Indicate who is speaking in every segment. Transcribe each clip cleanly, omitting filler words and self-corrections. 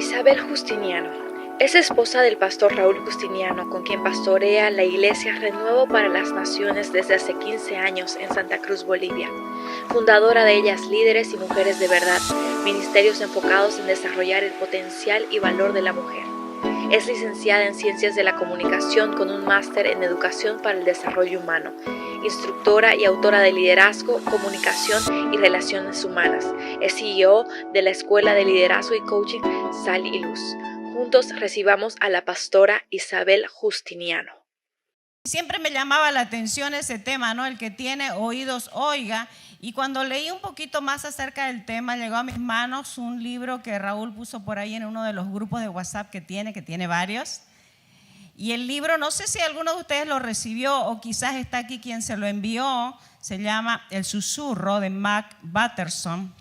Speaker 1: Isabel Justiniano es esposa del pastor Raúl Justiniano, con quien pastorea la Iglesia Renuevo para las Naciones desde hace 15 años en Santa Cruz, Bolivia. Fundadora de Ellas Líderes y Mujeres de Verdad, ministerios enfocados en desarrollar el potencial y valor de la mujer. Es licenciada en Ciencias de la Comunicación con un máster en Educación para el Desarrollo Humano, instructora y autora de Liderazgo, Comunicación y Relaciones Humanas. Es CEO de la Escuela de Liderazgo y Coaching Sal y Luz. Juntos recibamos a la pastora Isabel Justiniano.
Speaker 2: Siempre me llamaba la atención ese tema, ¿no? El que tiene oídos, oiga. Y cuando leí un poquito más acerca del tema, llegó a mis manos un libro que Raúl puso por ahí en uno de los grupos de WhatsApp que tiene varios. Y el libro, no sé si alguno de ustedes lo recibió o quizás está aquí quien se lo envió, se llama El Susurro de Mac Batterson.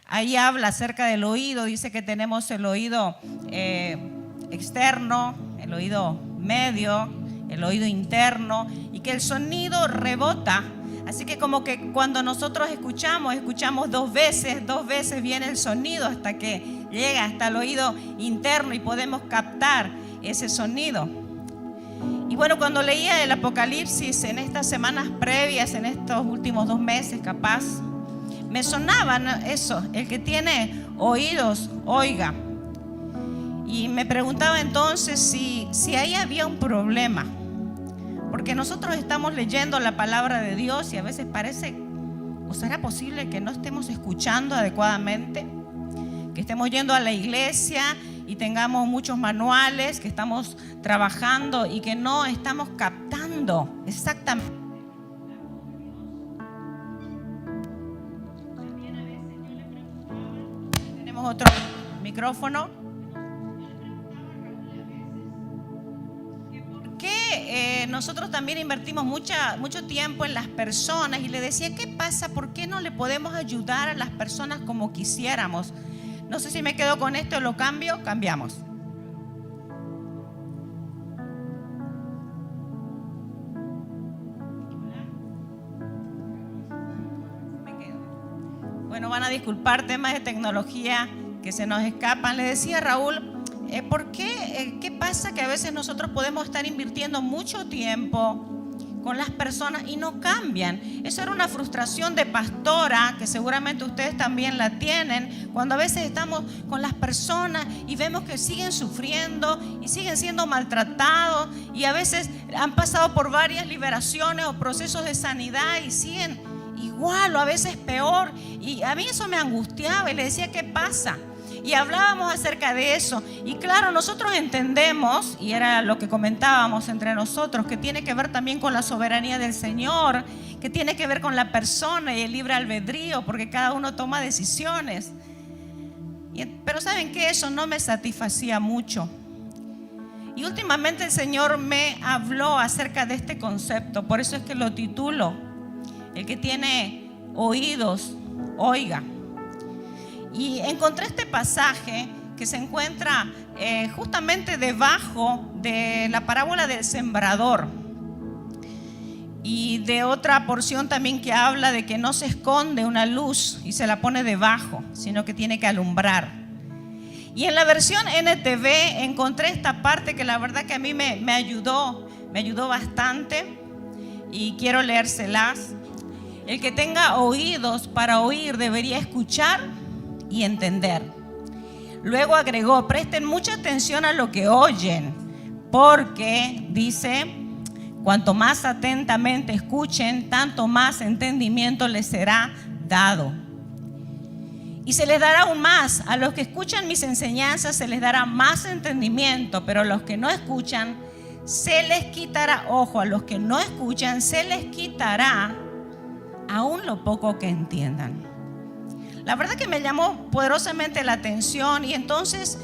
Speaker 2: Ahí habla acerca del oído, dice que tenemos el oído externo, el oído medio, el oído interno y que el sonido rebota. Así que como que cuando nosotros escuchamos dos veces viene el sonido hasta que llega hasta el oído interno y podemos captar ese sonido. Y bueno, cuando leía el Apocalipsis en estas semanas previas, en estos últimos 2 meses capaz, me sonaba eso, el que tiene oídos, oiga. Y me preguntaba entonces si ahí había un problema. Porque nosotros estamos leyendo la palabra de Dios y a veces parece, ¿o será posible que no estemos escuchando adecuadamente? Que estemos yendo a la iglesia y tengamos muchos manuales, que estamos trabajando y que no estamos captando exactamente. Tenemos otro micrófono. Nosotros también invertimos mucho tiempo en las personas y le decía, ¿qué pasa? ¿Por qué no le podemos ayudar a las personas como quisiéramos? No sé si me quedo con esto o lo cambio. Cambiamos. Bueno, van a disculpar temas de tecnología que se nos escapan. Le decía a Raúl, ¿por qué? ¿Qué pasa? Que a veces nosotros podemos estar invirtiendo mucho tiempo con las personas y no cambian. Eso era una frustración de pastora, que seguramente ustedes también la tienen, cuando a veces estamos con las personas y vemos que siguen sufriendo y siguen siendo maltratados y a veces han pasado por varias liberaciones o procesos de sanidad y siguen igual o a veces peor. Y a mí eso me angustiaba y le decía, ¿qué pasa? Y hablábamos acerca de eso. Y claro, nosotros entendemos, y era lo que comentábamos entre nosotros, que tiene que ver también con la soberanía del Señor, que tiene que ver con la persona y el libre albedrío, porque cada uno toma decisiones. Pero ¿saben qué? Eso no me satisfacía mucho. Y últimamente el Señor me habló acerca de este concepto. Por eso es que lo titulo, el que tiene oídos, oiga. Y encontré este pasaje que se encuentra justamente debajo de la parábola del sembrador y de otra porción también que habla de que no se esconde una luz y se la pone debajo, sino que tiene que alumbrar. Y en la versión NTV encontré esta parte que la verdad que a mí me ayudó bastante y quiero leérselas. El que tenga oídos para oír debería escuchar y entender. Luego agregó, presten mucha atención a lo que oyen, porque dice, cuanto más atentamente escuchen, tanto más entendimiento les será dado. Y se les dará aún más. A los que escuchan mis enseñanzas se les dará más entendimiento, pero a los que no escuchan se les quitará. Ojo, a los que no escuchan se les quitará aún lo poco que entiendan. La verdad que me llamó poderosamente la atención y entonces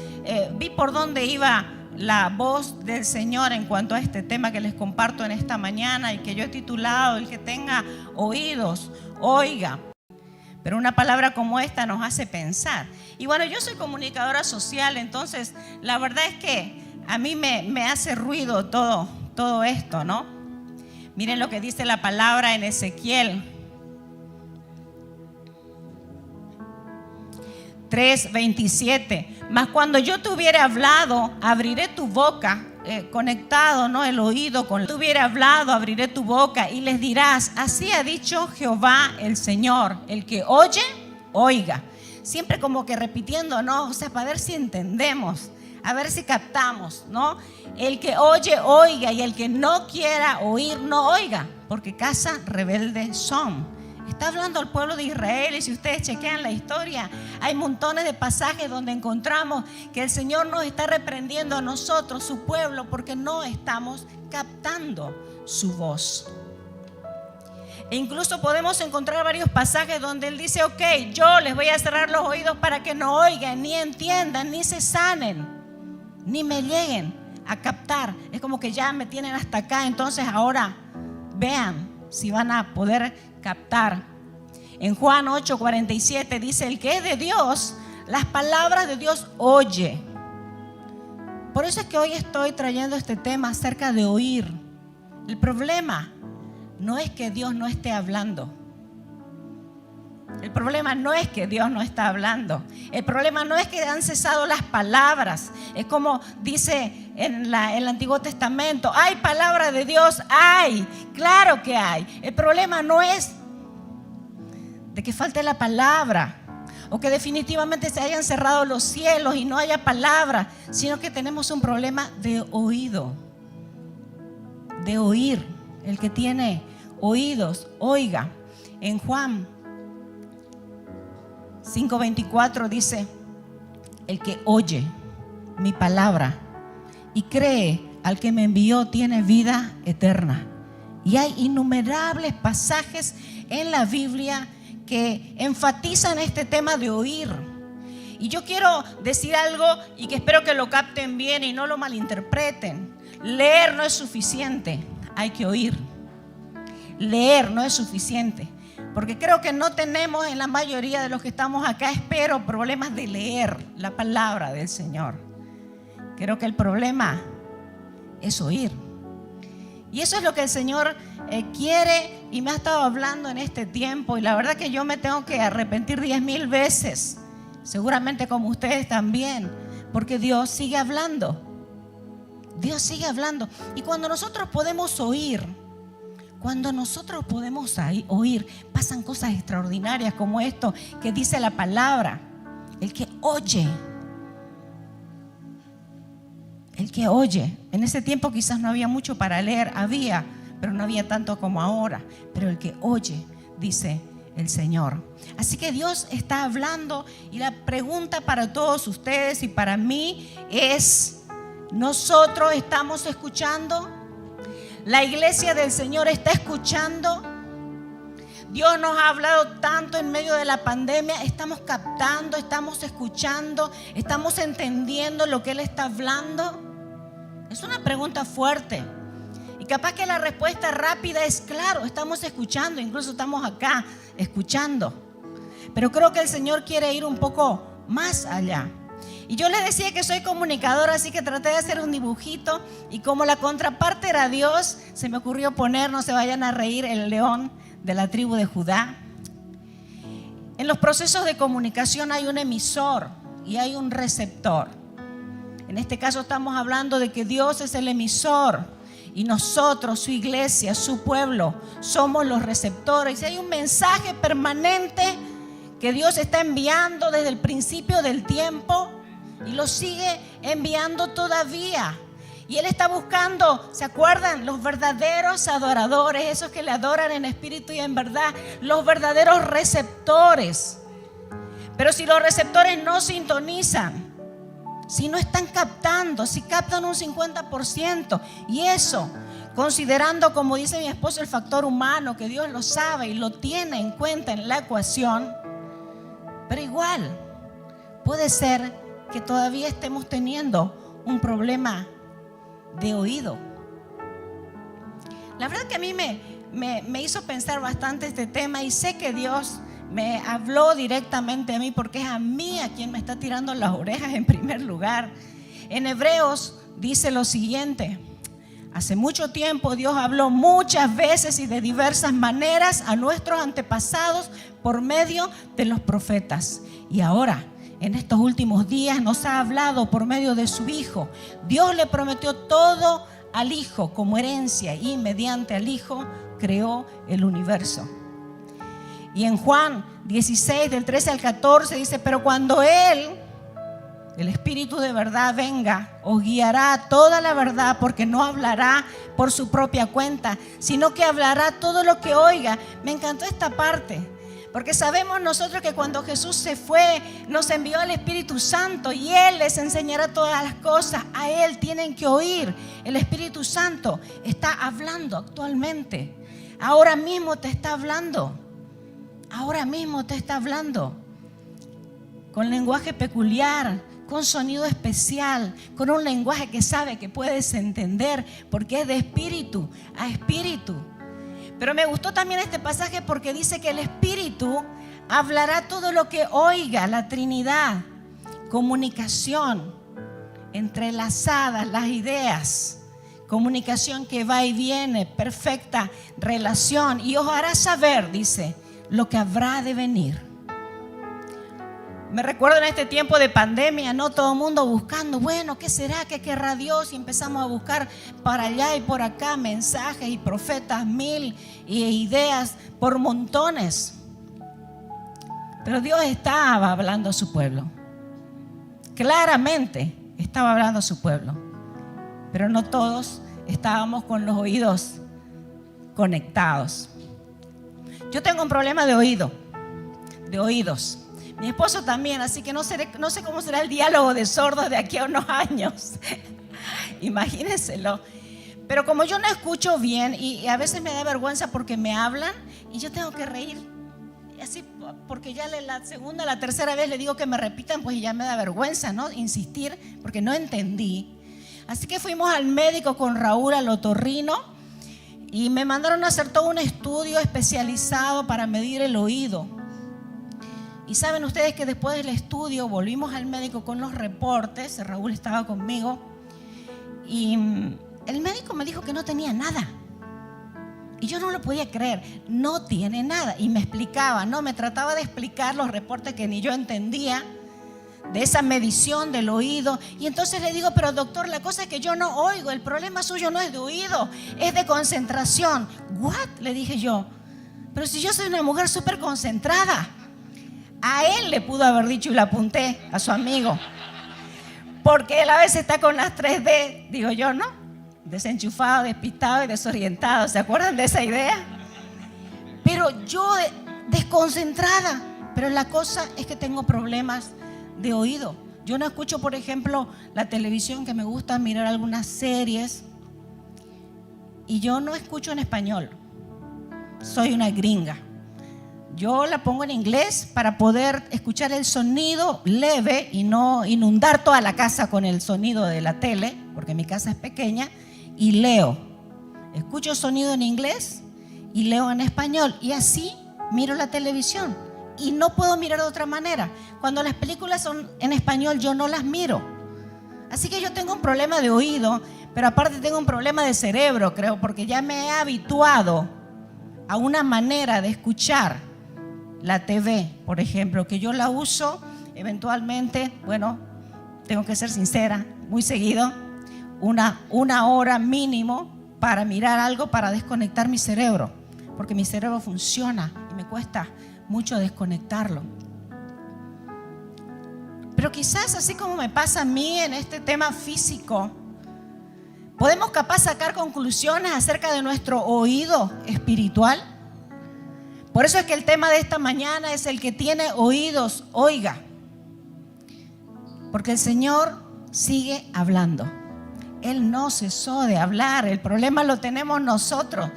Speaker 2: vi por dónde iba la voz del Señor en cuanto a este tema que les comparto en esta mañana y que yo he titulado, el que tenga oídos, oiga. Pero una palabra como esta nos hace pensar. Y bueno, yo soy comunicadora social, entonces la verdad es que a mí me hace ruido todo esto, ¿no? Miren lo que dice la palabra en Ezequiel 3:27. Mas cuando yo te hubiere hablado, abriré tu boca, conectado, ¿no? El oído con te hubiere hablado, abriré tu boca y les dirás: así ha dicho Jehová el Señor. El que oye, oiga. Siempre como que repitiendo, ¿no? O sea, para ver si entendemos, a ver si captamos, ¿no? El que oye, oiga, y el que no quiera oír, no oiga, porque casa rebelde son. Está hablando al pueblo de Israel, y si ustedes chequean la historia, hay montones de pasajes donde encontramos que el Señor nos está reprendiendo a nosotros, su pueblo, porque no estamos captando su voz. E incluso podemos encontrar varios pasajes donde Él dice: ok, yo les voy a cerrar los oídos para que no oigan, ni entiendan, ni se sanen, ni me lleguen a captar. Es como que ya me tienen hasta acá, entonces ahora vean si van a poder captar. En Juan 8:47 dice: el que es de Dios, las palabras de Dios oye. Por eso es que hoy estoy trayendo este tema acerca de oír. El problema no es que Dios no esté hablando. El problema no es que Dios no está hablando. El problema no es que han cesado las palabras. Es como dice en el Antiguo Testamento: hay palabra de Dios, hay, claro que hay. El problema no es de que falte la palabra o que definitivamente se hayan cerrado los cielos y no haya palabra, sino que tenemos un problema de oído, de oír. El que tiene oídos, oiga. En Juan 5:24 dice: el que oye mi palabra y cree al que me envió tiene vida eterna. Y hay innumerables pasajes en la Biblia que enfatizan este tema de oír. Y yo quiero decir algo y que espero que lo capten bien y no lo malinterpreten. Leer no es suficiente, hay que oír. Leer no es suficiente, porque creo que no tenemos en la mayoría de los que estamos acá, espero, problemas de leer la palabra del Señor. Creo que el problema es oír. Y eso es lo que el Señor quiere y me ha estado hablando en este tiempo. Y la verdad que yo me tengo que arrepentir 10,000 veces, seguramente como ustedes también, porque Dios sigue hablando. Dios sigue hablando. Y cuando nosotros podemos oír, pasan cosas extraordinarias como esto que dice la palabra. El que oye. En ese tiempo quizás no había mucho para leer, había, pero no había tanto como ahora. Pero el que oye, dice el Señor. Así que Dios está hablando, y la pregunta para todos ustedes y para mí es: ¿nosotros estamos escuchando? ¿La iglesia del Señor está escuchando? Dios nos ha hablado tanto en medio de la pandemia. ¿Estamos captando? ¿Estamos escuchando? ¿Estamos entendiendo lo que Él está hablando? Es una pregunta fuerte. Y capaz que la respuesta rápida es claro, estamos escuchando, incluso estamos acá escuchando. Pero creo que el Señor quiere ir un poco más allá. Y yo les decía que soy comunicadora, así que traté de hacer un dibujito. Y como la contraparte era Dios, se me ocurrió poner, no se vayan a reír, el león de la tribu de Judá. En los procesos de comunicación hay un emisor y hay un receptor. En este caso estamos hablando de que Dios es el emisor y nosotros, su iglesia, su pueblo, somos los receptores. Y hay un mensaje permanente que Dios está enviando desde el principio del tiempo y lo sigue enviando todavía. Y Él está buscando, ¿se acuerdan? Los verdaderos adoradores, esos que le adoran en espíritu y en verdad, los verdaderos receptores. Pero si los receptores no sintonizan, si no están captando, si captan un 50%, y eso, considerando, como dice mi esposo, el factor humano, que Dios lo sabe y lo tiene en cuenta en la ecuación, pero igual puede ser que todavía estemos teniendo un problema de oído. La verdad que a mí me hizo pensar bastante este tema, y sé que Dios me habló directamente a mí, porque es a mí a quien me está tirando las orejas en primer lugar. En Hebreos dice lo siguiente: hace mucho tiempo Dios habló muchas veces y de diversas maneras a nuestros antepasados por medio de los profetas. Y ahora, en estos últimos días nos ha hablado por medio de su Hijo. Dios le prometió todo al Hijo como herencia y mediante al Hijo creó el universo. Y en Juan 16, del 13 al 14 dice: pero cuando Él, el Espíritu de verdad, venga, os guiará a toda la verdad, porque no hablará por su propia cuenta, sino que hablará todo lo que oiga. Me encantó esta parte, porque sabemos nosotros que cuando Jesús se fue, nos envió al Espíritu Santo y Él les enseñará todas las cosas. A Él tienen que oír. El Espíritu Santo está hablando actualmente. Ahora mismo te está hablando. Ahora mismo te está hablando. Con lenguaje peculiar, con sonido especial, con un lenguaje que sabe que puedes entender, porque es de espíritu a espíritu. Pero me gustó también este pasaje porque dice que el Espíritu hablará todo lo que oiga. La Trinidad, comunicación, entrelazadas las ideas, comunicación que va y viene, perfecta relación, y os hará saber, dice, lo que habrá de venir. Me recuerdo en este tiempo de pandemia, ¿no? Todo el mundo buscando, bueno, ¿qué será? ¿Qué querrá Dios? Y empezamos a buscar para allá y por acá mensajes y profetas mil y ideas por montones. Pero Dios estaba hablando a su pueblo. Claramente estaba hablando a su pueblo. Pero no todos estábamos con los oídos conectados. Yo tengo un problema de oídos. Mi esposo también, así que no sé cómo será el diálogo de sordos de aquí a unos años. Imagínenselo. Pero como yo no escucho bien y a veces me da vergüenza porque me hablan y yo tengo que reír. Así, porque ya la segunda, la tercera vez le digo que me repitan, pues ya me da vergüenza, ¿no? Insistir porque no entendí. Así que fuimos al médico con Raúl, al otorrino, y me mandaron a hacer todo un estudio especializado para medir el oído. Y saben ustedes que después del estudio volvimos al médico con los reportes. Raúl estaba conmigo y el médico me dijo que no tenía nada. Y yo no lo podía creer, no tiene nada. Y me explicaba, ¿no? Me trataba de explicar los reportes que ni yo entendía, de esa medición del oído. Y entonces le digo, pero doctor, la cosa es que yo no oigo, el problema suyo no es de oído, es de concentración. ¿What? Le dije yo, pero si yo soy una mujer súper concentrada. A él le pudo haber dicho y le apunté a su amigo, porque él a veces está con las 3D, digo yo, ¿no? Desenchufado, despistado y desorientado. ¿Se acuerdan de esa idea? Pero yo desconcentrada. Pero la cosa es que tengo problemas de oído. Yo no escucho, por ejemplo, la televisión, que me gusta mirar algunas series, y yo no escucho en español. Soy una gringa. Yo la pongo en inglés para poder escuchar el sonido leve y no inundar toda la casa con el sonido de la tele, porque mi casa es pequeña, y leo. Escucho sonido en inglés y leo en español, y así miro la televisión. Y no puedo mirar de otra manera. Cuando las películas son en español, yo no las miro. Así que yo tengo un problema de oído, pero aparte tengo un problema de cerebro, creo, porque ya me he habituado a una manera de escuchar la TV, por ejemplo, que yo la uso eventualmente, bueno, tengo que ser sincera, muy seguido, una hora mínimo para mirar algo, para desconectar mi cerebro, porque mi cerebro funciona y me cuesta mucho desconectarlo. Pero quizás, así como me pasa a mí en este tema físico, podemos capaz sacar conclusiones acerca de nuestro oído espiritual. Por eso es que el tema de esta mañana es: el que tiene oídos, oiga. Porque el Señor sigue hablando. Él no cesó de hablar. El problema lo tenemos nosotros.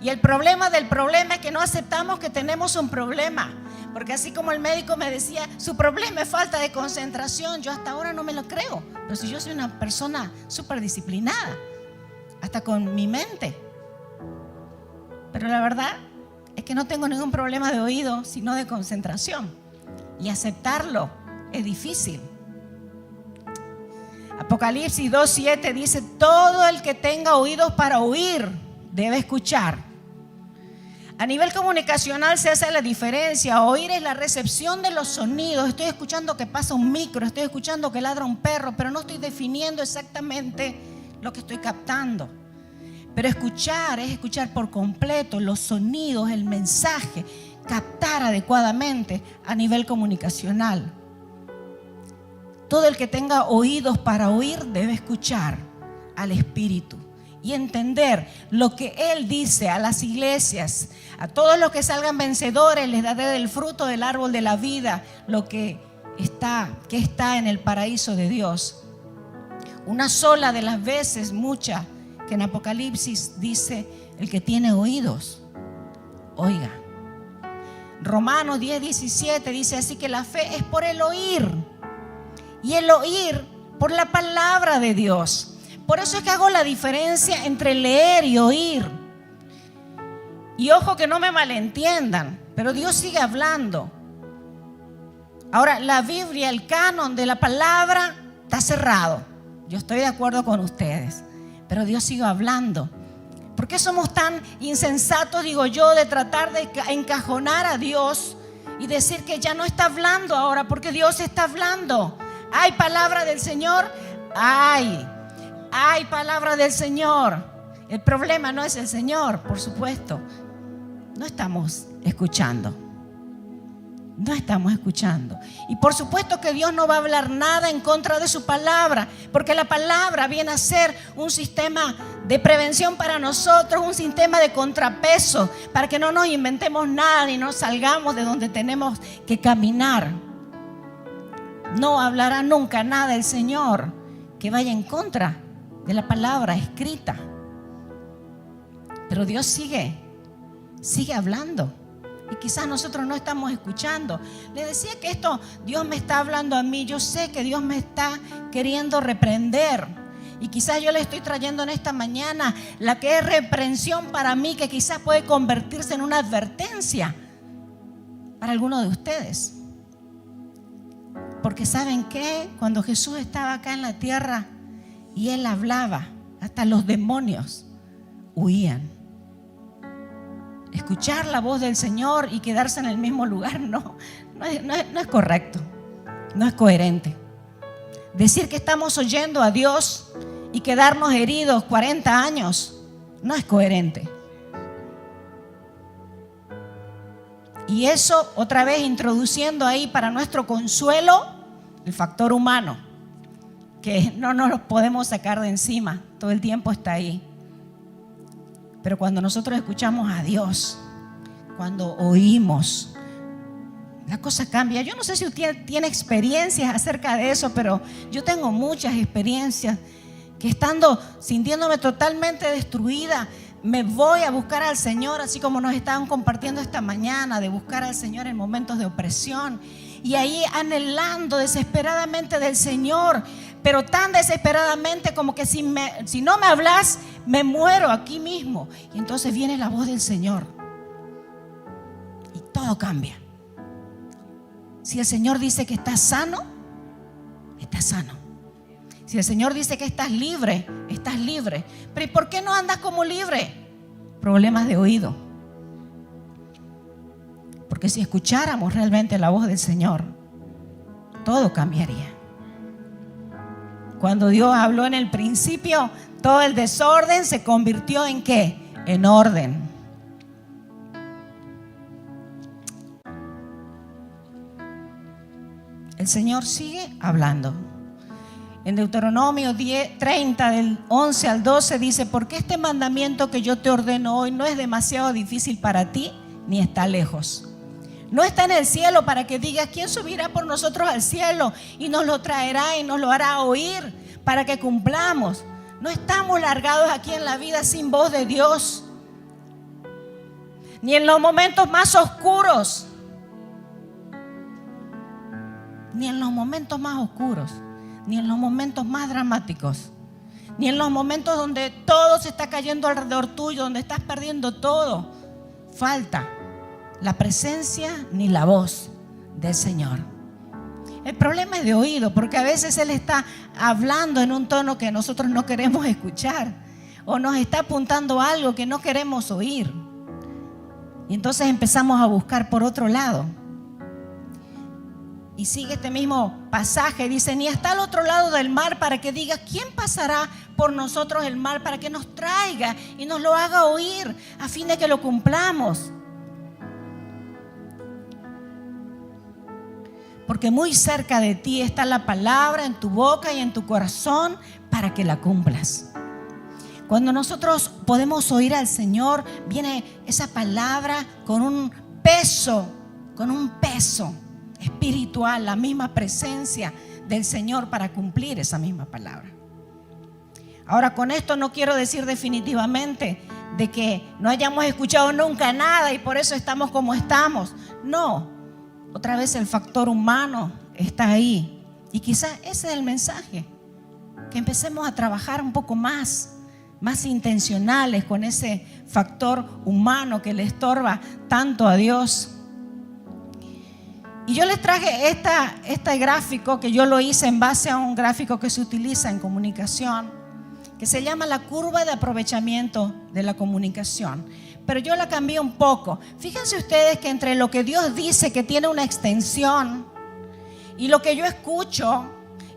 Speaker 2: Y el problema del problema es que no aceptamos que tenemos un problema. Porque así como el médico me decía, su problema es falta de concentración, yo hasta ahora no me lo creo. Pero si yo soy una persona súper disciplinada, hasta con mi mente. Pero la verdad es que no tengo ningún problema de oído, sino de concentración. Y aceptarlo es difícil. Apocalipsis 2:7 dice: todo el que tenga oídos para oír debe escuchar. A nivel comunicacional se hace la diferencia. Oír es la recepción de los sonidos. Estoy escuchando que pasa un micro, estoy escuchando que ladra un perro, pero no estoy definiendo exactamente lo que estoy captando. Pero escuchar es escuchar por completo los sonidos, el mensaje, captar adecuadamente a nivel comunicacional. Todo el que tenga oídos para oír debe escuchar al Espíritu y entender lo que Él dice a las iglesias. A todos los que salgan vencedores les daré del fruto del árbol de la vida, lo que está en el paraíso de Dios. Una sola de las veces, muchas, que en Apocalipsis dice: el que tiene oídos, oiga. Romanos 10:17 dice: así que la fe es por el oír, y el oír por la palabra de Dios. Por eso es que hago la diferencia entre leer y oír. Y ojo que no me malentiendan, pero Dios sigue hablando. Ahora, la Biblia, el canon de la palabra está cerrado. Yo estoy de acuerdo con ustedes, pero Dios sigue hablando. ¿Por qué somos tan insensatos, digo yo, de tratar de encajonar a Dios y decir que ya no está hablando ahora? Porque Dios está hablando. ¿Hay palabra del Señor? Hay palabra del Señor. El problema no es el Señor, por supuesto. No estamos escuchando. No estamos escuchando. Y por supuesto que Dios no va a hablar nada en contra de su palabra, porque la palabra viene a ser un sistema de prevención para nosotros, un sistema de contrapeso, para que no nos inventemos nada ni nos salgamos de donde tenemos que caminar. No hablará nunca nada el Señor que vaya en contra de la palabra escrita. Pero Dios sigue hablando. Y quizás nosotros no estamos escuchando. Le decía que esto, Dios me está hablando a mí. Yo sé que Dios me está queriendo reprender. Y quizás yo le estoy trayendo en esta mañana la que es reprensión para mí, que quizás puede convertirse en una advertencia para alguno de ustedes. Porque ¿saben qué? Cuando Jesús estaba acá en la tierra y Él hablaba, hasta los demonios huían. Escuchar la voz del Señor y quedarse en el mismo lugar no es correcto, no es coherente. Decir que estamos oyendo a Dios y quedarnos heridos 40 años no es coherente. Y eso otra vez introduciendo ahí para nuestro consuelo el factor humano, que no nos lo podemos sacar de encima, todo el tiempo está ahí. Pero cuando nosotros escuchamos a Dios, cuando oímos, la cosa cambia. Yo no sé si usted tiene experiencias acerca de eso, pero yo tengo muchas experiencias que sintiéndome totalmente destruida, me voy a buscar al Señor, así como nos estaban compartiendo esta mañana, de buscar al Señor en momentos de opresión. Y ahí anhelando desesperadamente del Señor, pero tan desesperadamente como que si no me hablas, me muero aquí mismo. Y entonces viene la voz del Señor y todo cambia. Si el Señor dice que estás sano, estás sano. Si el Señor dice que estás libre, estás libre. Pero ¿y por qué no andas como libre? Problemas de oído. Porque si escucháramos realmente la voz del Señor, todo cambiaría. Cuando Dios habló en el principio, todo el desorden se convirtió ¿en qué? En orden. El Señor sigue hablando. En Deuteronomio 30 del 11 al 12 dice: porque este mandamiento que yo te ordeno hoy no es demasiado difícil para ti, ni está lejos. No está en el cielo para que digas: ¿quién subirá por nosotros al cielo y nos lo traerá y nos lo hará oír para que cumplamos? No estamos largados aquí en la vida sin voz de Dios, ni en los momentos más oscuros, ni en los momentos más oscuros, ni en los momentos más dramáticos, ni en los momentos donde todo se está cayendo alrededor tuyo, donde estás perdiendo todo. Falta la presencia ni la voz del Señor. El problema es de oído, porque a veces Él está hablando en un tono que nosotros no queremos escuchar, o nos está apuntando algo que no queremos oír. Y entonces empezamos a buscar por otro lado. Y sigue este mismo pasaje, dice, ni está al otro lado del mar para que diga, ¿quién pasará por nosotros el mar para que nos traiga y nos lo haga oír a fin de que lo cumplamos? Porque muy cerca de ti está la palabra en tu boca y en tu corazón para que la cumplas. Cuando nosotros podemos oír al Señor, viene esa palabra con un peso espiritual, la misma presencia del Señor para cumplir esa misma palabra. Ahora, con esto no quiero decir definitivamente de que no hayamos escuchado nunca nada y por eso estamos como estamos. No, otra vez el factor humano está ahí. Y quizás ese es el mensaje, que empecemos a trabajar un poco más intencionales con ese factor humano que le estorba tanto a Dios. Y yo les traje este gráfico que yo lo hice en base a un gráfico que se utiliza en comunicación, que se llama la curva de aprovechamiento de la comunicación. Pero yo la cambié un poco. Fíjense ustedes que entre lo que Dios dice que tiene una extensión y lo que yo escucho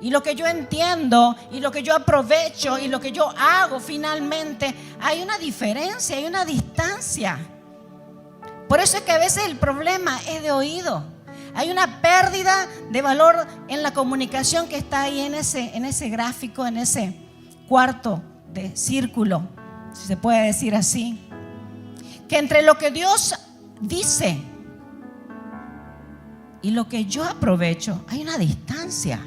Speaker 2: y lo que yo entiendo y lo que yo aprovecho y lo que yo hago finalmente, hay una diferencia, hay una distancia. Por eso es que a veces el problema es de oído. Hay una pérdida de valor en la comunicación que está ahí en ese gráfico, en ese cuarto de círculo, si se puede decir así. Que entre lo que Dios dice y lo que yo aprovecho, hay una distancia.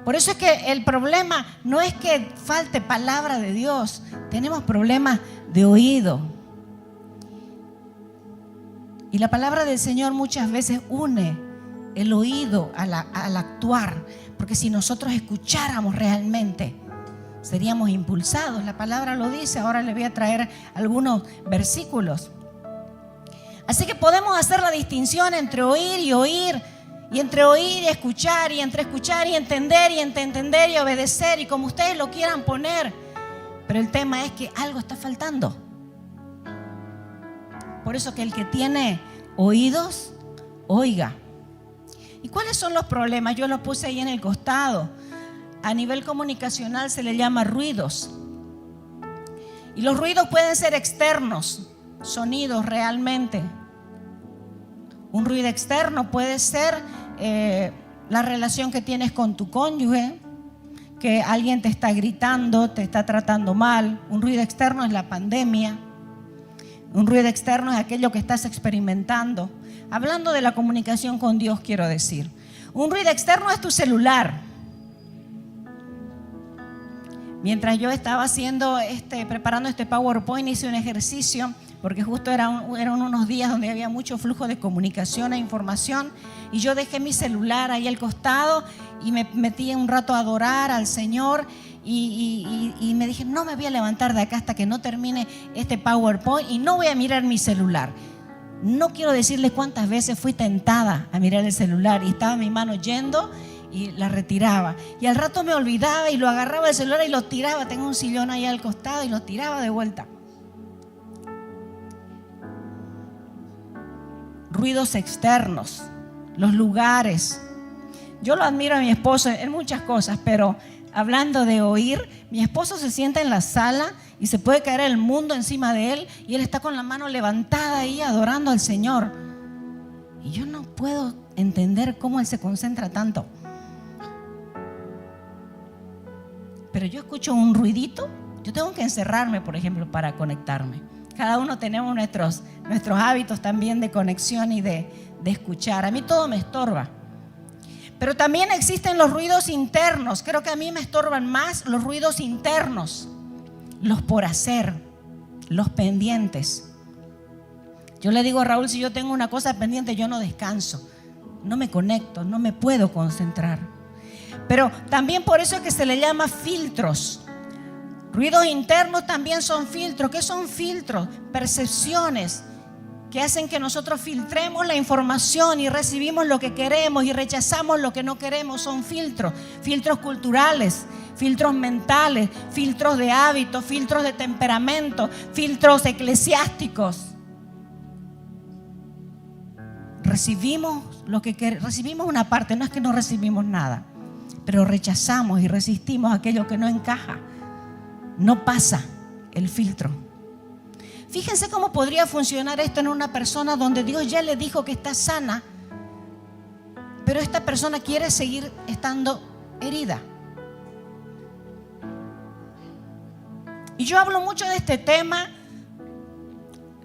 Speaker 2: Por eso es que el problema no es que falte palabra de Dios, tenemos problemas de oído. Y la palabra del Señor muchas veces une el oído al actuar, porque si nosotros escucháramos realmente, seríamos impulsados. La palabra lo dice. Ahora les voy a traer algunos versículos. Así que podemos hacer la distinción entre oír y oír, y entre oír y escuchar, y entre escuchar y entender, y entre entender y obedecer, y como ustedes lo quieran poner. Pero el tema es que algo está faltando. Por eso que el que tiene oídos, oiga. ¿Y cuáles son los problemas? Yo los puse ahí en el costado. A nivel comunicacional se le llama ruidos. Y los ruidos pueden ser externos, sonidos realmente. Un ruido externo puede ser la relación que tienes con tu cónyuge, que alguien te está gritando, te está tratando mal. Un ruido externo es la pandemia. Un ruido externo es aquello que estás experimentando. Hablando de la comunicación con Dios, quiero decir. Un ruido externo es tu celular. Mientras yo estaba preparando este PowerPoint, hice un ejercicio, porque justo eran unos días donde había mucho flujo de comunicación e información, y yo dejé mi celular ahí al costado y me metí un rato a adorar al Señor, y me dije, no me voy a levantar de acá hasta que no termine este PowerPoint y no voy a mirar mi celular. No quiero decirles cuántas veces fui tentada a mirar el celular y estaba mi mano yendo y la retiraba. Y al rato me olvidaba y lo agarraba el celular y lo tiraba. Tengo un sillón ahí al costado y lo tiraba de vuelta. Ruidos externos, los lugares. Yo lo admiro a mi esposo en muchas cosas, pero hablando de oír, mi esposo se sienta en la sala y se puede caer el mundo encima de él y él está con la mano levantada ahí adorando al Señor. Y yo no puedo entender cómo él se concentra tanto. Pero yo escucho un ruidito, yo tengo que encerrarme, por ejemplo, para conectarme. Cada uno tenemos nuestros hábitos también de conexión y de escuchar. A mí todo me estorba. Pero también existen los ruidos internos. Creo que a mí me estorban más los ruidos internos, los por hacer, los pendientes. Yo le digo a Raúl, si yo tengo una cosa pendiente, yo no descanso, no me conecto, no me puedo concentrar. Pero también por eso es que se le llama filtros. Ruidos internos también son filtros. ¿Qué son filtros? Percepciones que hacen que nosotros filtremos la información y recibimos lo que queremos y rechazamos lo que no queremos. Son filtros. Filtros culturales, filtros mentales, filtros de hábitos, filtros de temperamento, filtros eclesiásticos. recibimos recibimos una parte, no es que no recibimos nada, pero rechazamos y resistimos aquello que no encaja. No pasa el filtro. Fíjense cómo podría funcionar esto en una persona donde Dios ya le dijo que está sana, pero esta persona quiere seguir estando herida. Y yo hablo mucho de este tema,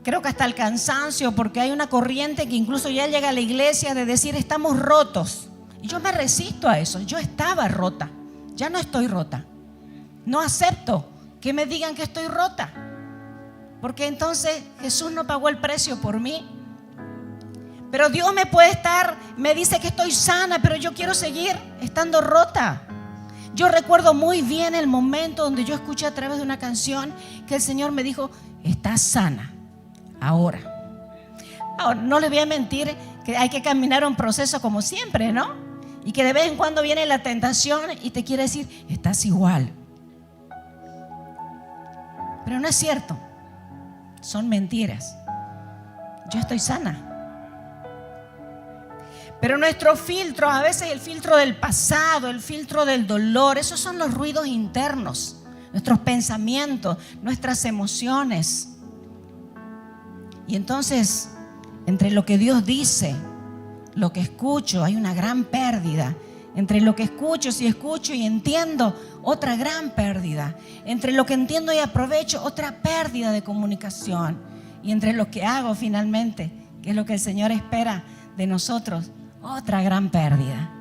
Speaker 2: creo que hasta el cansancio, porque hay una corriente que incluso ya llega a la iglesia de decir estamos rotos. Y yo me resisto a eso. Yo estaba rota, ya no estoy rota. No acepto que me digan que estoy rota, porque entonces Jesús no pagó el precio por mí. Pero Dios me dice que estoy sana, pero yo quiero seguir estando rota. Yo recuerdo muy bien el momento donde yo escuché a través de una canción que el Señor me dijo, estás sana ahora. Ahora, no les voy a mentir que hay que caminar un proceso como siempre, ¿no? Y que de vez en cuando viene la tentación y te quiere decir, estás igual. Pero no es cierto, son mentiras. Yo estoy sana. Pero nuestros filtros, a veces el filtro del pasado, el filtro del dolor, esos son los ruidos internos, nuestros pensamientos, nuestras emociones. Y entonces, entre lo que Dios dice, lo que escucho, hay una gran pérdida. Entre lo que escucho, si escucho y entiendo, otra gran pérdida. Entre lo que entiendo y aprovecho, otra pérdida de comunicación. Y entre lo que hago finalmente, que es lo que el Señor espera de nosotros, otra gran pérdida.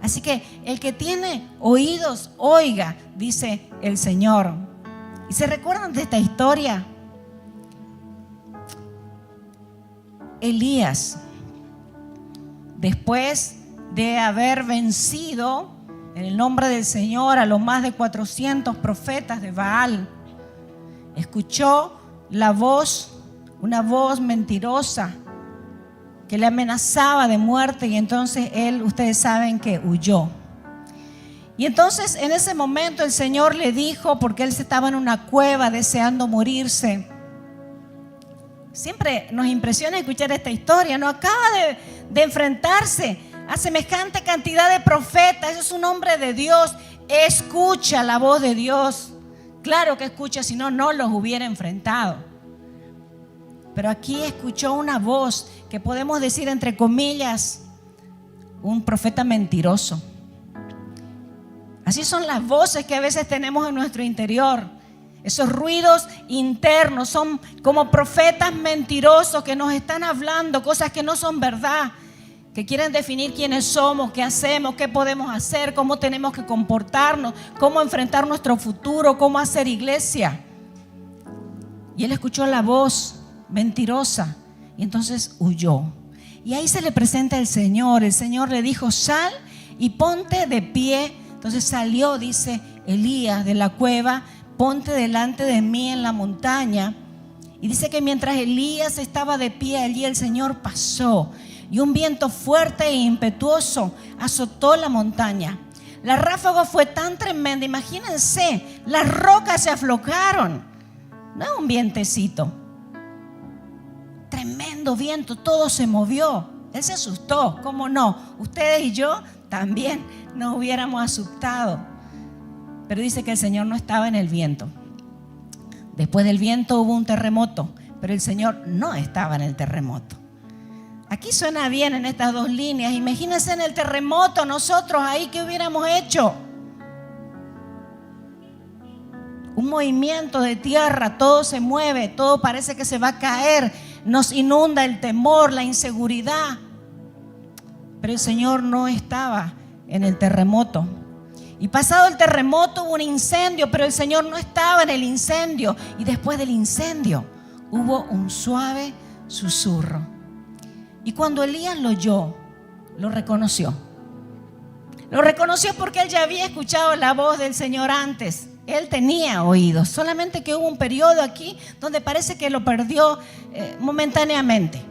Speaker 2: Así que el que tiene oídos, oiga, dice el Señor. ¿Y se recuerdan de esta historia? Elías, después de haber vencido en el nombre del Señor a los más de 400 profetas de Baal, escuchó la voz, una voz mentirosa que le amenazaba de muerte, y entonces él, ustedes saben que huyó. Y entonces en ese momento el Señor le dijo, porque él estaba en una cueva deseando morirse. Siempre nos impresiona escuchar esta historia, ¿no? Acaba de enfrentarse a semejante cantidad de profetas, es un hombre de Dios, escucha la voz de Dios. Claro que escucha, si no, no los hubiera enfrentado. Pero aquí escuchó una voz que podemos decir entre comillas, un profeta mentiroso. Así son las voces que a veces tenemos en nuestro interior. Esos ruidos internos son como profetas mentirosos que nos están hablando cosas que no son verdad, que quieren definir quiénes somos, qué hacemos, qué podemos hacer, cómo tenemos que comportarnos, cómo enfrentar nuestro futuro, cómo hacer iglesia. Y él escuchó la voz mentirosa y entonces huyó. Y ahí se le presenta el Señor le dijo, sal y ponte de pie. Entonces salió, dice Elías, de la cueva, ponte delante de mí en la montaña. Y dice que mientras Elías estaba de pie allí, el Señor pasó y un viento fuerte e impetuoso azotó la montaña. La ráfaga fue tan tremenda, imagínense, las rocas se aflojaron. No es un vientecito, tremendo viento, todo se movió. Él se asustó, ¿cómo no? Ustedes y yo también nos hubiéramos asustado. Pero dice que el Señor no estaba en el viento. Después del viento hubo un terremoto, pero el Señor no estaba en el terremoto. Aquí suena bien en estas dos líneas. Imagínense en el terremoto, nosotros ahí, ¿qué hubiéramos hecho? Un movimiento de tierra, todo se mueve, todo parece que se va a caer, nos inunda el temor, la inseguridad. Pero el Señor no estaba en el terremoto. Y pasado el terremoto hubo un incendio, pero el Señor no estaba en el incendio. Y después del incendio hubo un suave susurro. Y cuando Elías lo oyó, lo reconoció. Lo reconoció porque él ya había escuchado la voz del Señor antes. Él tenía oídos, solamente que hubo un periodo aquí donde parece que lo perdió momentáneamente.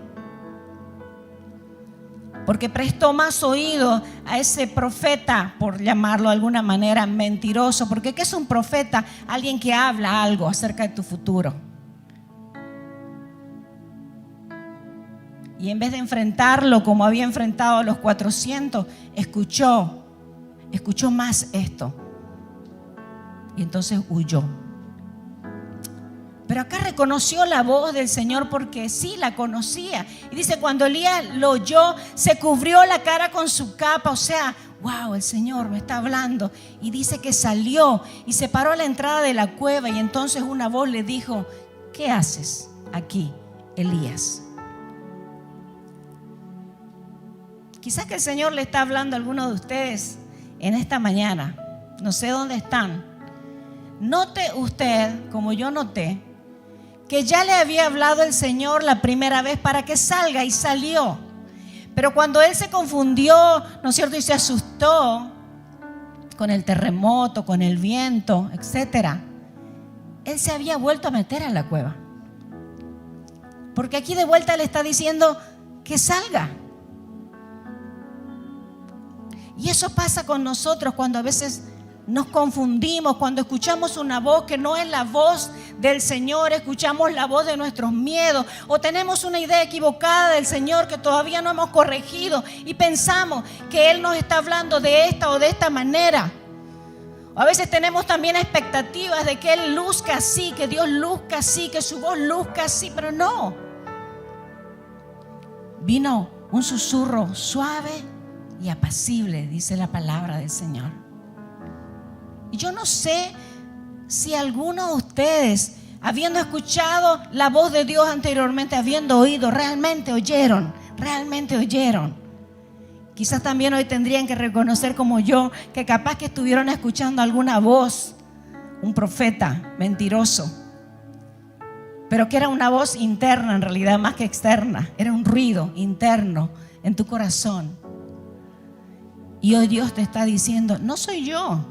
Speaker 2: Porque prestó más oído a ese profeta, por llamarlo de alguna manera, mentiroso. Porque ¿qué es un profeta? Alguien que habla algo acerca de tu futuro. Y en vez de enfrentarlo como había enfrentado a los 400, escuchó más esto. Y entonces huyó. Pero acá reconoció la voz del Señor porque sí la conocía. Y dice, cuando Elías lo oyó, se cubrió la cara con su capa. O sea, wow, el Señor me está hablando. Y dice que salió y se paró a la entrada de la cueva. Y entonces una voz le dijo, ¿qué haces aquí, Elías? Quizás que el Señor le está hablando a algunos de ustedes en esta mañana. No sé dónde están. Note usted, como yo noté, que ya le había hablado el Señor la primera vez para que salga, y salió. Pero cuando él se confundió, ¿no es cierto?, y se asustó con el terremoto, con el viento, etcétera, él se había vuelto a meter a la cueva. Porque aquí de vuelta le está diciendo que salga. Y eso pasa con nosotros cuando a veces nos confundimos, cuando escuchamos una voz que no es la voz del Señor, escuchamos la voz de nuestros miedos, o tenemos una idea equivocada del Señor que todavía no hemos corregido y pensamos que Él nos está hablando de esta o de esta manera. O a veces tenemos también expectativas de que Él luzca así, que Dios luzca así, que su voz luzca así, pero no. Vino un susurro suave y apacible, dice la palabra del Señor. Y yo no sé si alguno de ustedes, habiendo escuchado la voz de Dios anteriormente, habiendo oído, realmente oyeron. Quizás también hoy tendrían que reconocer como yo que capaz que estuvieron escuchando alguna voz, un profeta mentiroso, pero que era una voz interna en realidad más que externa, era un ruido interno en tu corazón. Y hoy Dios te está diciendo, no soy yo.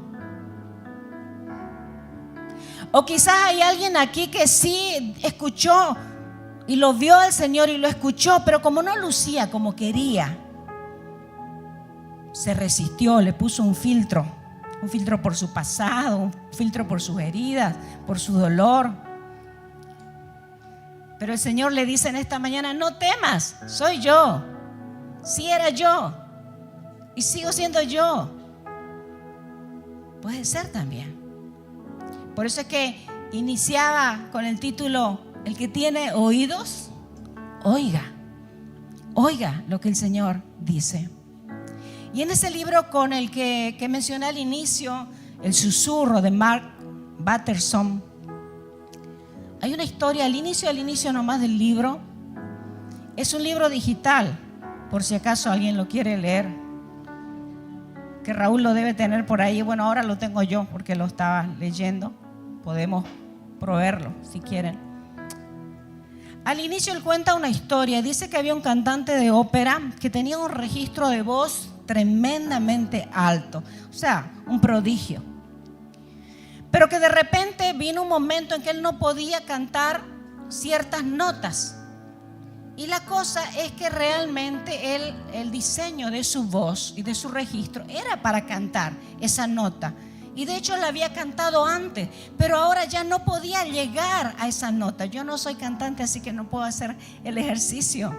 Speaker 2: O quizás hay alguien aquí que sí escuchó y lo vio al Señor y lo escuchó, pero como no lucía como quería, se resistió, le puso un filtro por su pasado, un filtro por sus heridas, por su dolor. Pero el Señor le dice en esta mañana, no temas, soy yo, sí era yo y sigo siendo yo. Puede ser también. Por eso es que iniciaba con el título, el que tiene oídos, oiga lo que el Señor dice. Y en ese libro con el que mencioné al inicio, El susurro de Mark Batterson, hay una historia al inicio nomás del libro. Es un libro digital, por si acaso alguien lo quiere leer, que Raúl lo debe tener por ahí. Bueno, ahora lo tengo yo porque lo estaba leyendo. Podemos proveerlo si quieren. Al inicio él cuenta una historia. Dice que había un cantante de ópera que tenía un registro de voz tremendamente alto. O sea, un prodigio. Pero que de repente vino un momento en que él no podía cantar ciertas notas. Y la cosa es que realmente el diseño de su voz y de su registro era para cantar esa nota. Y de hecho la había cantado antes, pero ahora ya no podía llegar a esa nota. Yo no soy cantante, así que no puedo hacer el ejercicio.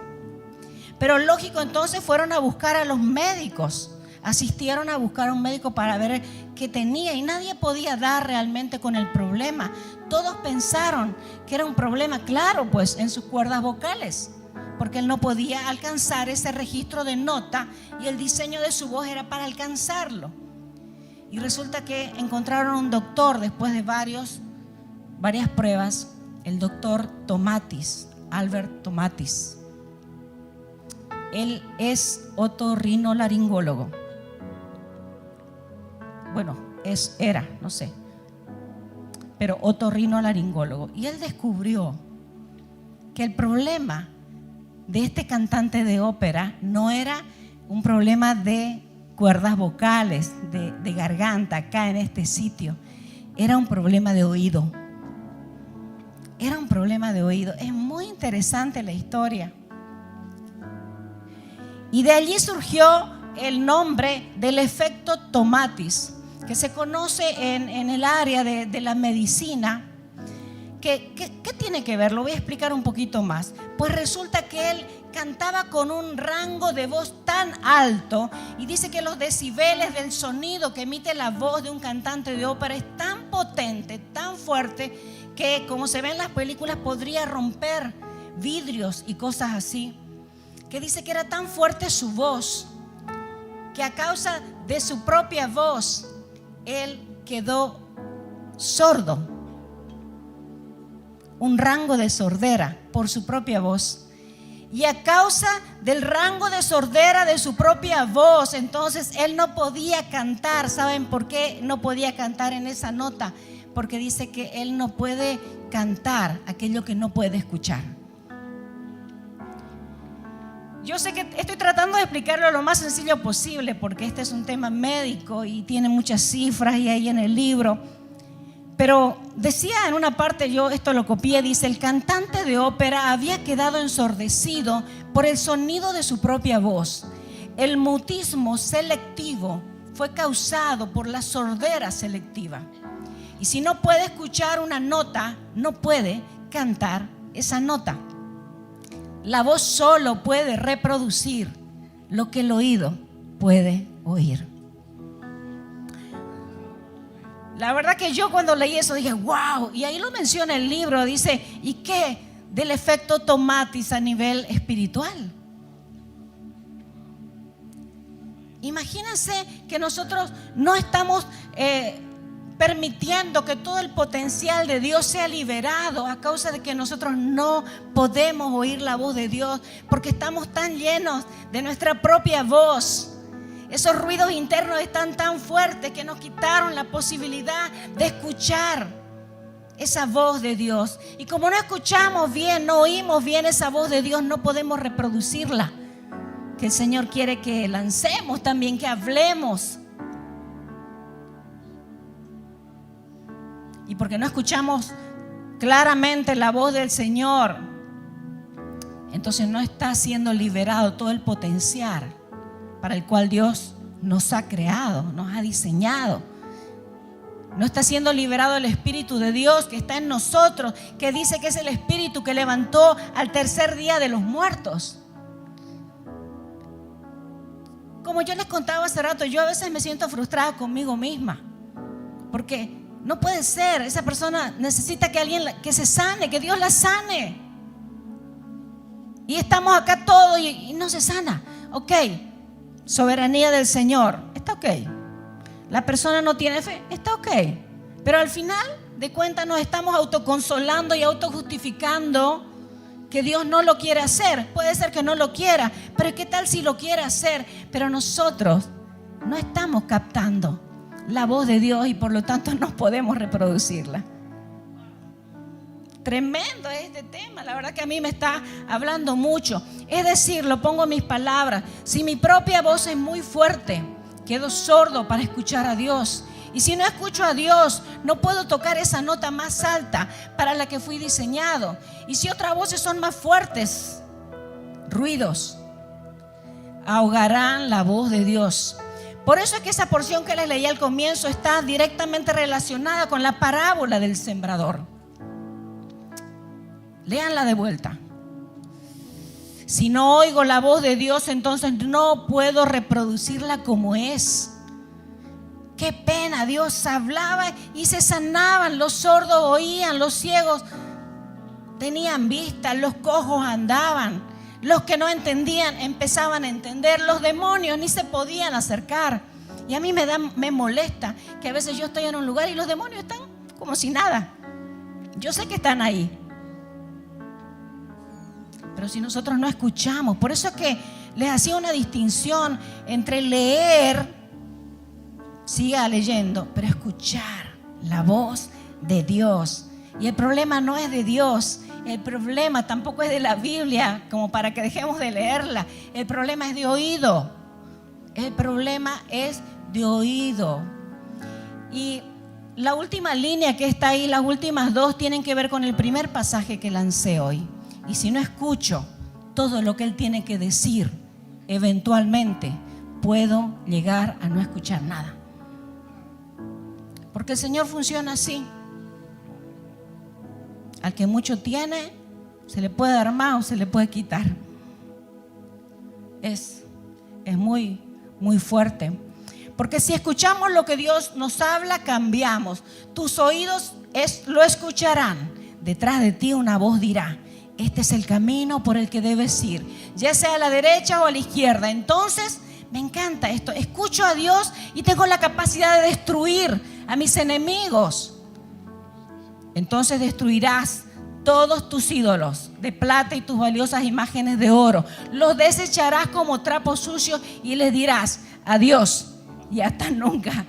Speaker 2: Pero lógico, entonces fueron a buscar a los médicos. Asistieron a buscar a un médico para ver qué tenía y nadie podía dar realmente con el problema. Todos pensaron que era un problema, claro, pues en sus cuerdas vocales, porque él no podía alcanzar ese registro de nota y el diseño de su voz era para alcanzarlo. Y resulta que encontraron un doctor después de varias pruebas, el doctor Tomatis, Albert Tomatis. Él es otorrinolaringólogo. Bueno, era, no sé, pero otorrinolaringólogo. Y él descubrió que el problema de este cantante de ópera no era un problema de cuerdas vocales, de garganta, acá en este sitio. Era un problema de oído. Era un problema de oído. Es muy interesante la historia. Y de allí surgió el nombre del efecto Tomatis, que se conoce en el área de la medicina. ¿Qué tiene que ver? Lo voy a explicar un poquito más. Pues resulta que cantaba con un rango de voz tan alto, y dice que los decibeles del sonido que emite la voz de un cantante de ópera es tan potente, tan fuerte, que como se ve en las películas podría romper vidrios y cosas así. Que dice que era tan fuerte su voz que a causa de su propia voz él quedó sordo, un rango de sordera por su propia voz. Y a causa del rango de sordera de su propia voz, entonces él no podía cantar. ¿Saben por qué no podía cantar en esa nota? Porque dice que él no puede cantar aquello que no puede escuchar. Yo sé que estoy tratando de explicarlo lo más sencillo posible, porque este es un tema médico y tiene muchas cifras y ahí en el libro. Pero decía en una parte, yo esto lo copié, dice: el cantante de ópera había quedado ensordecido por el sonido de su propia voz. El mutismo selectivo fue causado por la sordera selectiva. Y si no puede escuchar una nota, no puede cantar esa nota. La voz solo puede reproducir lo que el oído puede oír. La verdad que yo cuando leí eso dije, wow, y ahí lo menciona el libro, dice, ¿y qué del efecto tomatis a nivel espiritual? Imagínense que nosotros no estamos permitiendo que todo el potencial de Dios sea liberado a causa de que nosotros no podemos oír la voz de Dios porque estamos tan llenos de nuestra propia voz. Esos ruidos internos están tan fuertes que nos quitaron la posibilidad de escuchar esa voz de Dios. Y como no escuchamos bien, no oímos bien esa voz de Dios, no podemos reproducirla. Que el Señor quiere que lancemos también, que hablemos. Y porque no escuchamos claramente la voz del Señor, entonces no está siendo liberado todo el potencial para el cual Dios nos ha creado, nos ha diseñado. No está siendo liberado el Espíritu de Dios que está en nosotros, que dice que es el Espíritu que levantó al tercer día de los muertos. Como yo les contaba hace rato, yo a veces me siento frustrada conmigo misma, porque no puede ser, esa persona necesita que alguien que se sane, que Dios la sane. Y estamos acá todos y no se sana. Ok, soberanía del Señor, está ok. La persona no tiene fe, está ok. Pero al final de cuentas nos estamos autoconsolando y autojustificando que Dios no lo quiere hacer. Puede ser que no lo quiera, pero ¿qué tal si lo quiere hacer? Pero nosotros no estamos captando la voz de Dios y por lo tanto no podemos reproducirla. Tremendo este tema, la verdad que a mí me está hablando mucho. Es decir, lo pongo en mis palabras, si mi propia voz es muy fuerte, quedo sordo para escuchar a Dios. Y si no escucho a Dios, no puedo tocar esa nota más alta para la que fui diseñado. Y si otras voces son más fuertes, ruidos ahogarán la voz de Dios. Por eso es que esa porción que les leí al comienzo está directamente relacionada con la parábola del sembrador. Léanla de vuelta. Si no oigo la voz de Dios, entonces no puedo reproducirla como es. Qué pena, Dios hablaba y se sanaban, los sordos oían, los ciegos tenían vista, los cojos andaban. Los que no entendían empezaban a entender. Los demonios ni se podían acercar. Y a mí me molesta que a veces yo estoy en un lugar y los demonios están como si nada. Yo sé que están ahí, pero si nosotros no escuchamos, por eso es que les hacía una distinción entre leer, siga leyendo, pero escuchar la voz de Dios. Y el problema no es de Dios. El problema tampoco es de la Biblia, como para que dejemos de leerla. El problema es de oído. El problema es de oído. Y la última línea que está ahí, las últimas dos, tienen que ver con el primer pasaje que lancé hoy. Y si no escucho todo lo que Él tiene que decir, eventualmente puedo llegar a no escuchar nada. Porque el Señor funciona así. Al que mucho tiene, se le puede dar más o se le puede quitar. es muy, muy fuerte. Porque si escuchamos lo que Dios nos habla, cambiamos. Tus oídos lo escucharán. Detrás de ti una voz dirá: este es el camino por el que debes ir, ya sea a la derecha o a la izquierda. Entonces, me encanta esto. Escucho a Dios y tengo la capacidad de destruir a mis enemigos. Entonces destruirás todos tus ídolos de plata y tus valiosas imágenes de oro. Los desecharás como trapos sucios y les dirás: adiós y hasta nunca.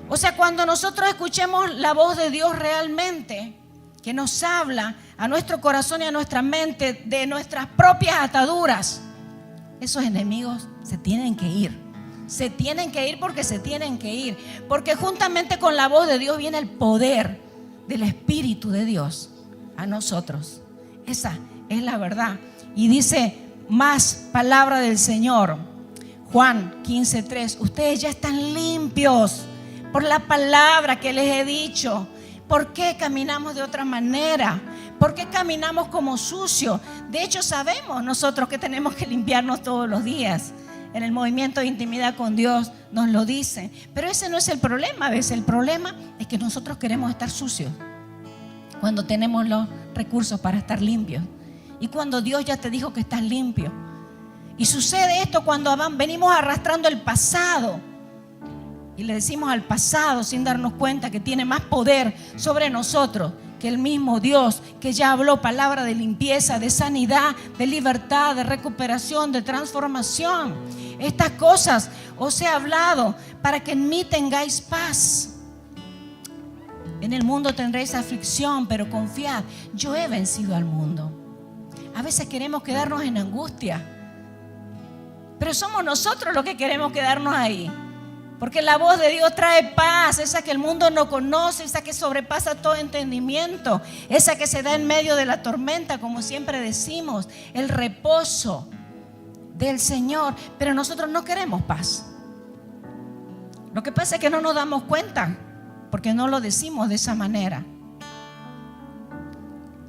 Speaker 2: O sea, cuando nosotros escuchemos la voz de Dios realmente, que nos habla a nuestro corazón y a nuestra mente de nuestras propias ataduras, esos enemigos se tienen que ir. Se tienen que ir porque se tienen que ir. Porque juntamente con la voz de Dios viene el poder del Espíritu de Dios a nosotros. Esa es la verdad. Y dice más palabra del Señor. Juan 15:3. Ustedes ya están limpios por la palabra que les he dicho. ¿Por qué caminamos de otra manera? ¿Por qué caminamos como sucios? De hecho, sabemos nosotros que tenemos que limpiarnos todos los días. En el movimiento de intimidad con Dios nos lo dicen. Pero ese no es el problema. A veces el problema es que nosotros queremos estar sucios cuando tenemos los recursos para estar limpios. Y cuando Dios ya te dijo que estás limpio. Y sucede esto cuando venimos arrastrando el pasado. Y le decimos al pasado sin darnos cuenta que tiene más poder sobre nosotros que el mismo Dios, que ya habló palabra de limpieza, de sanidad, de libertad, de recuperación, de transformación. Estas cosas os he hablado para que en mí tengáis paz. En el mundo tendréis aflicción, pero confiad, yo he vencido al mundo. A veces queremos quedarnos en angustia, pero somos nosotros los que queremos quedarnos ahí. Porque la voz de Dios trae paz, esa que el mundo no conoce, esa que sobrepasa todo entendimiento, esa que se da en medio de la tormenta, como siempre decimos, el reposo del Señor. Pero nosotros no queremos paz. Lo que pasa es que no nos damos cuenta, porque no lo decimos de esa manera.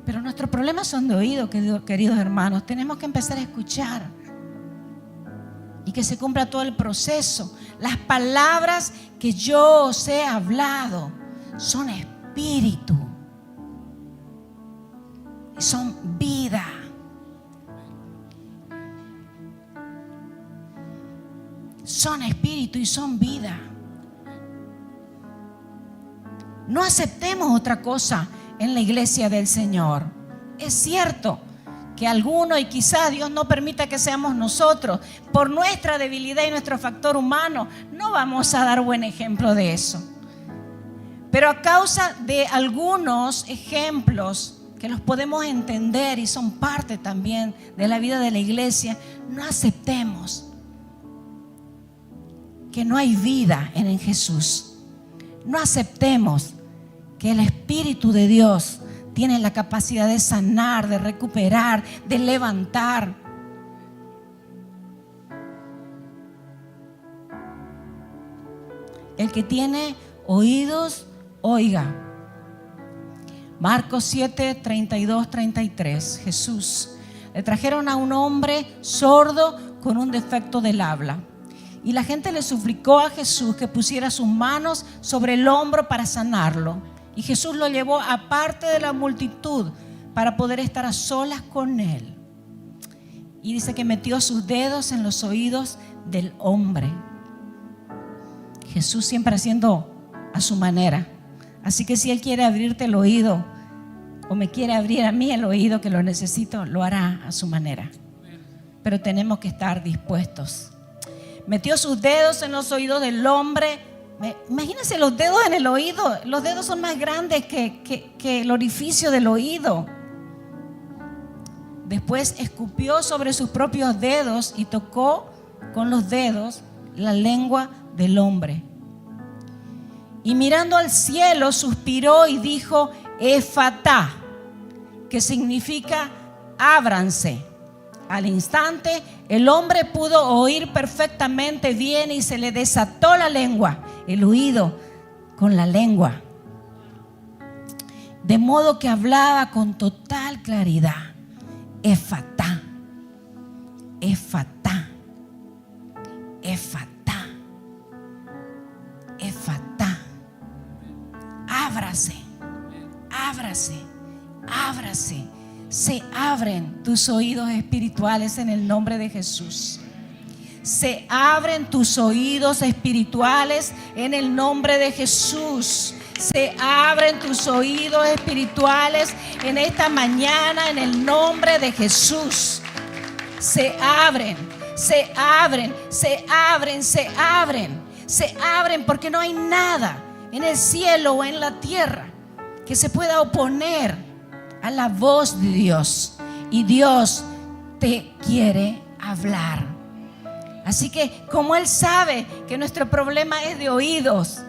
Speaker 2: Pero nuestros problemas son de oído, queridos hermanos. Tenemos que empezar a escuchar y que se cumpla todo el proceso. Las palabras que yo os he hablado son espíritu y son vida. Son espíritu y son vida. No aceptemos otra cosa en la iglesia del Señor. Es cierto que alguno, y quizás Dios no permita que seamos nosotros, por nuestra debilidad y nuestro factor humano, no vamos a dar buen ejemplo de eso. Pero a causa de algunos ejemplos que los podemos entender y son parte también de la vida de la iglesia, no aceptemos que no hay vida en Jesús. No aceptemos que el Espíritu de Dios tiene la capacidad de sanar, de recuperar, de levantar. El que tiene oídos, oiga. Marcos 7, 32, 33. Jesús. Le trajeron a un hombre sordo con un defecto del habla. Y la gente le suplicó a Jesús que pusiera sus manos sobre el hombro para sanarlo. Y Jesús lo llevó aparte de la multitud para poder estar a solas con él. Y dice que metió sus dedos en los oídos del hombre. Jesús siempre haciendo a su manera. Así que si Él quiere abrirte el oído, o me quiere abrir a mí el oído que lo necesito, lo hará a su manera. Pero tenemos que estar dispuestos. Metió sus dedos en los oídos del hombre. Imagínense los dedos en el oído. Los dedos son más grandes que el orificio del oído. Después escupió sobre sus propios dedos y tocó con los dedos la lengua del hombre. Y mirando al cielo suspiró y dijo: Efatá, que significa ábranse. Al instante el hombre pudo oír perfectamente bien y se le desató la lengua, el oído con la lengua, de modo que hablaba con total claridad. Efatá. Efatá, Efatá, Efatá. Ábrase, ábrase, ábrase. Se abren tus oídos espirituales en el nombre de Jesús. Se abren tus oídos espirituales en el nombre de Jesús. Se abren tus oídos espirituales en esta mañana en el nombre de Jesús. Se abren, se abren, se abren, se abren. Se abren porque no hay nada en el cielo o en la tierra que se pueda oponer a la voz de Dios. Y Dios te quiere hablar. Así que como Él sabe que nuestro problema es de oídos,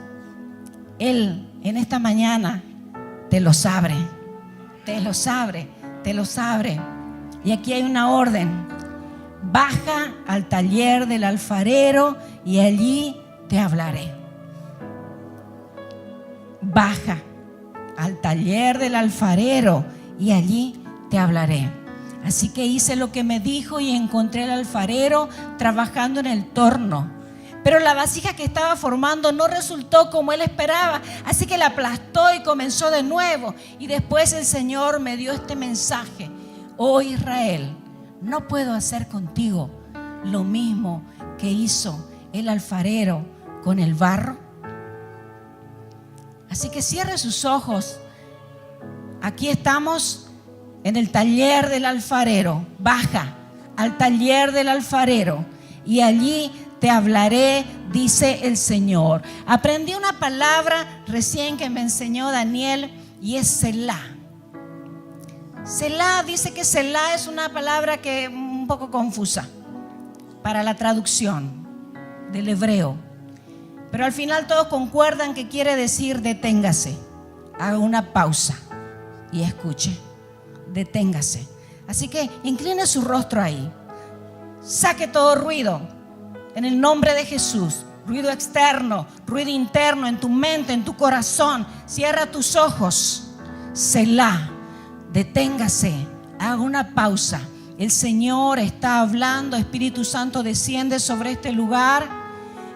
Speaker 2: Él en esta mañana te los abre, te los abre, te los abre. Y aquí hay una orden: baja al taller del alfarero y allí te hablaré. Baja al taller del alfarero y allí te hablaré. Así que hice lo que me dijo y encontré al alfarero trabajando en el torno. Pero la vasija que estaba formando no resultó como él esperaba, así que la aplastó y comenzó de nuevo. Y después el Señor me dio este mensaje: oh Israel, no puedo hacer contigo lo mismo que hizo el alfarero con el barro. Así que cierre sus ojos. Aquí estamos en el taller del alfarero. Baja al taller del alfarero y allí te hablaré, dice el Señor. Aprendí una palabra recién que me enseñó Daniel y es Selah. Selah, dice que Selah es una palabra que es un poco confusa para la traducción del hebreo. Pero al final todos concuerdan que quiere decir deténgase, haga una pausa y escuche, deténgase. Así que incline su rostro ahí, saque todo ruido en el nombre de Jesús, ruido externo, ruido interno en tu mente, en tu corazón. Cierra tus ojos. Selah, deténgase, haga una pausa. El Señor está hablando. Espíritu Santo, desciende sobre este lugar.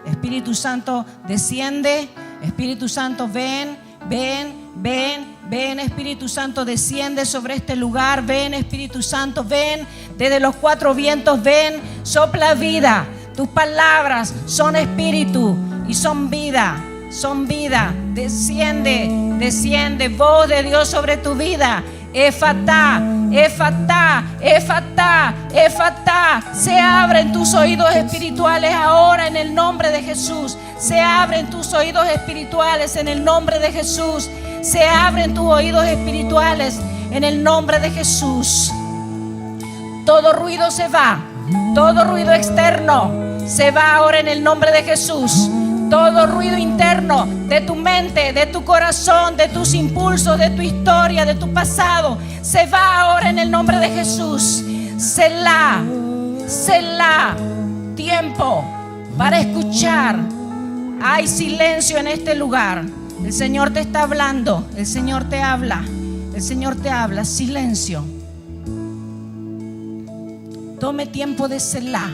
Speaker 2: Espíritu Santo, desciende. Espíritu Santo, ven, ven, ven. Ven, Espíritu Santo, desciende sobre este lugar. Ven, Espíritu Santo, ven. Desde los cuatro vientos, ven. Sopla vida. Tus palabras son espíritu y son vida. Son vida. Desciende, desciende. Voz de Dios sobre tu vida. Efatá, efatá, efatá, efatá. Se abren tus oídos espirituales ahora en el nombre de Jesús. Se abren tus oídos espirituales en el nombre de Jesús. Se abren tus oídos espirituales en el nombre de Jesús. Todo ruido se va. Todo ruido externo se va ahora en el nombre de Jesús. Todo ruido interno de tu mente, de tu corazón, de tus impulsos, de tu historia, de tu pasado, se va ahora en el nombre de Jesús. Selah, Selah. Tiempo para escuchar. Hay silencio en este lugar. El Señor te está hablando. El Señor te habla. El Señor te habla. Silencio. Tome tiempo de Selah.